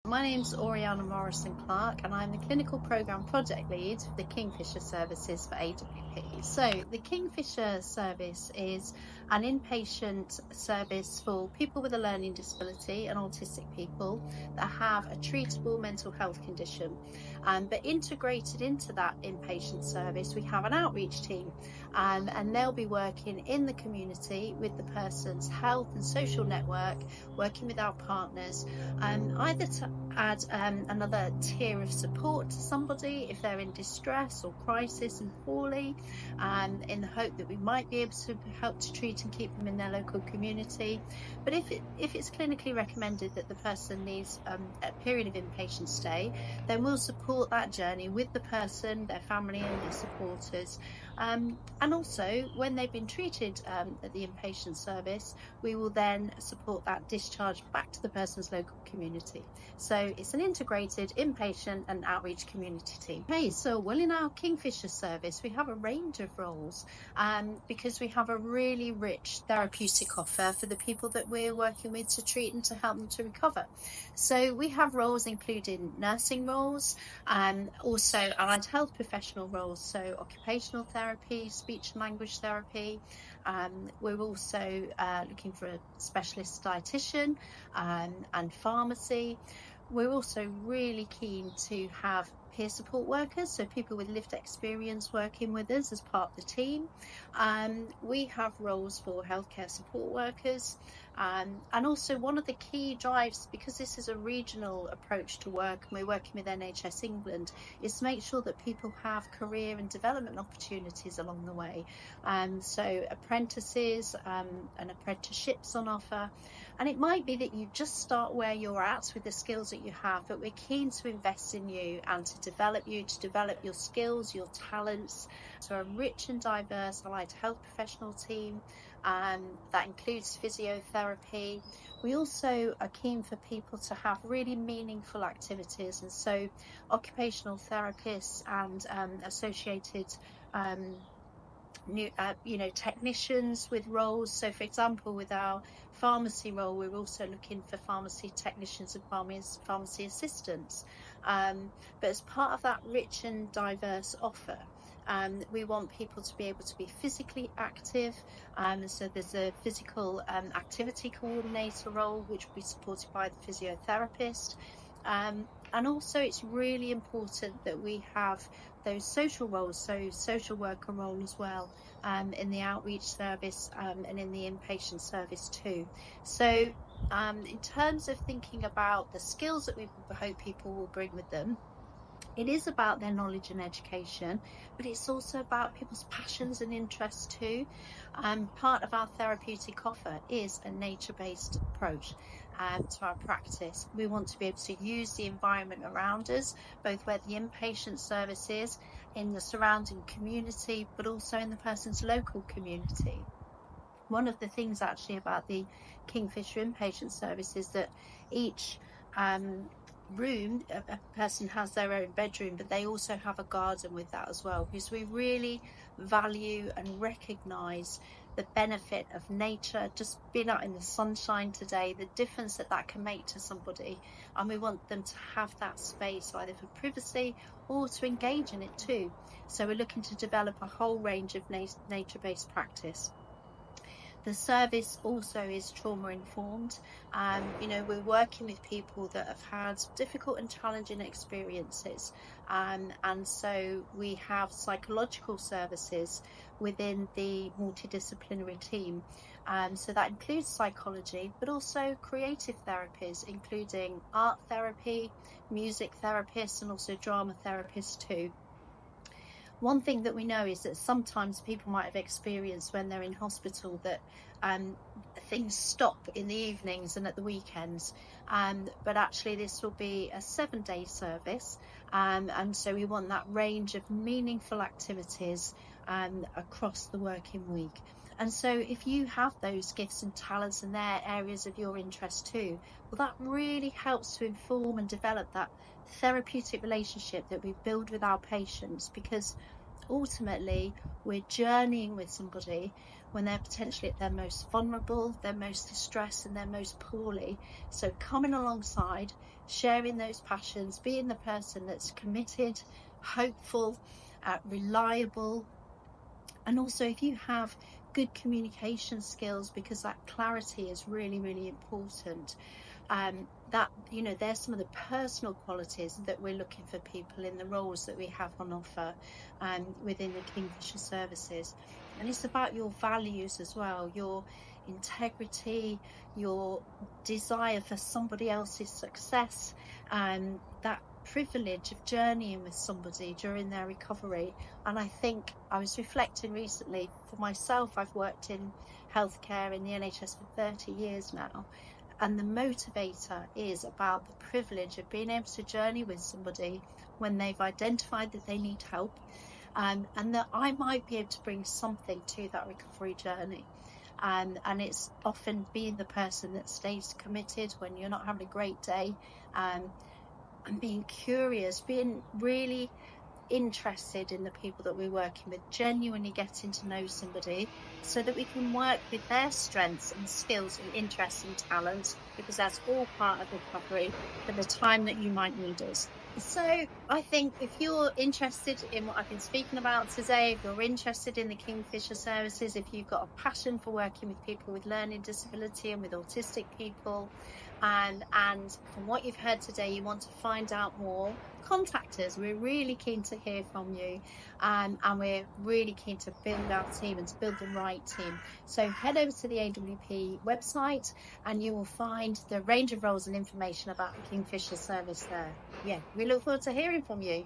My name's Oriana Morrison-Clark and I'm the Clinical Programme Project Lead for the Kingfisher services for AWP. So the Kingfisher service is an inpatient service for people with a learning disability and autistic people that have a treatable mental health condition. But integrated into that inpatient service, we have an outreach team and they'll be working in the community with the person's health and social network, working with our partners, either to add another tier of support to somebody if they're in distress or crisis and poorly, in the hope that we might be able to help to treat and keep them in their local community. But if it's clinically recommended that the person needs a period of inpatient stay, then we'll support that journey with the person, their family and their supporters. And also when they've been treated at the inpatient service, we will then support that discharge back to the person's local community. So it's an integrated inpatient and outreach community team. Okay, so well, in our Kingfisher service, we have a range of roles because we have a really rich therapeutic offer for the people that we're working with to treat and to help them to recover. So we have roles including nursing roles, also allied health professional roles, so occupational therapy, speech and language therapy. We're also looking for a specialist dietitian and pharmacy. We're also really keen to have peer support workers, so people with lived experience working with us as part of the team. We have roles for healthcare support workers, and also one of the key drives, because this is a regional approach to work and we're working with NHS England, is to make sure that people have career and development opportunities along the way. So apprentices and apprenticeships on offer. And it might be that you just start where you're at with the skills that you have, but we're keen to invest in you and to develop you, to develop your skills, your talents. So a rich and diverse allied health professional team that includes physiotherapy. We also are keen for people to have really meaningful activities, and so occupational therapists and associated new technicians with roles. So for example, with our pharmacy role, we're also looking for pharmacy technicians and pharmacy assistants, but as part of that rich and diverse offer, we want people to be able to be physically active, so there's a physical activity coordinator role which will be supported by the physiotherapist, and also it's really important that we have those social roles, so social worker role as well, in the outreach service and in the inpatient service too. So in terms of thinking about the skills that we hope people will bring with them, it is about their knowledge and education, but it's also about people's passions and interests too. Part of our therapeutic offer is a nature-based approach to our practice. We want to be able to use the environment around us, both where the inpatient service is, in the surrounding community, but also in the person's local community. One of the things actually about the Kingfisher inpatient service is that each room, a person has their own bedroom, but they also have a garden with that as well, because we really value and recognise the benefit of nature, just being out in the sunshine today, the difference that that can make to somebody, and we want them to have that space either for privacy or to engage in it too. So we're looking to develop a whole range of nature-based practice. The service also is trauma informed. We're working with people that have had difficult and challenging experiences. And so we have psychological services within the multidisciplinary team. So that includes psychology, but also creative therapies, including art therapy, music therapists, and also drama therapists too. One thing that we know is that sometimes people might have experienced when they're in hospital that things stop in the evenings and at the weekends, but actually this will be a 7-day service, and so we want that range of meaningful activities across the working week. And so if you have those gifts and talents and they're areas of your interest too, well, that really helps to inform and develop that therapeutic relationship that we build with our patients, because ultimately we're journeying with somebody when they're potentially at their most vulnerable, their most distressed, and their most poorly. So coming alongside, sharing those passions, being the person that's committed, hopeful, reliable, and also if you have good communication skills, because that clarity is really, really important. That, you know, there's some of the personal qualities that we're looking for people in the roles that we have on offer within the Kingfisher services. And it's about your values as well, your integrity, your desire for somebody else's success, and that privilege of journeying with somebody during their recovery. And I think I was reflecting recently, for myself, I've worked in healthcare in the NHS for 30 years now. And the motivator is about the privilege of being able to journey with somebody when they've identified that they need help, and that I might be able to bring something to that recovery journey. And it's often being the person that stays committed when you're not having a great day, and being curious, being really interested in the people that we're working with, genuinely getting to know somebody so that we can work with their strengths and skills and interests and talents, because that's all part of recovery for the time that you might need us. So I think if you're interested in what I've been speaking about today, if you're interested in the Kingfisher services, if you've got a passion for working with people with learning disability and with autistic people, and from what you've heard today, you want to find out more, contact us. We're really keen to hear from you, and we're really keen to build our team and to build the right team. So head over to the AWP website and you will find the range of roles and information about the Kingfisher service there. Yeah, we look forward to hearing from you.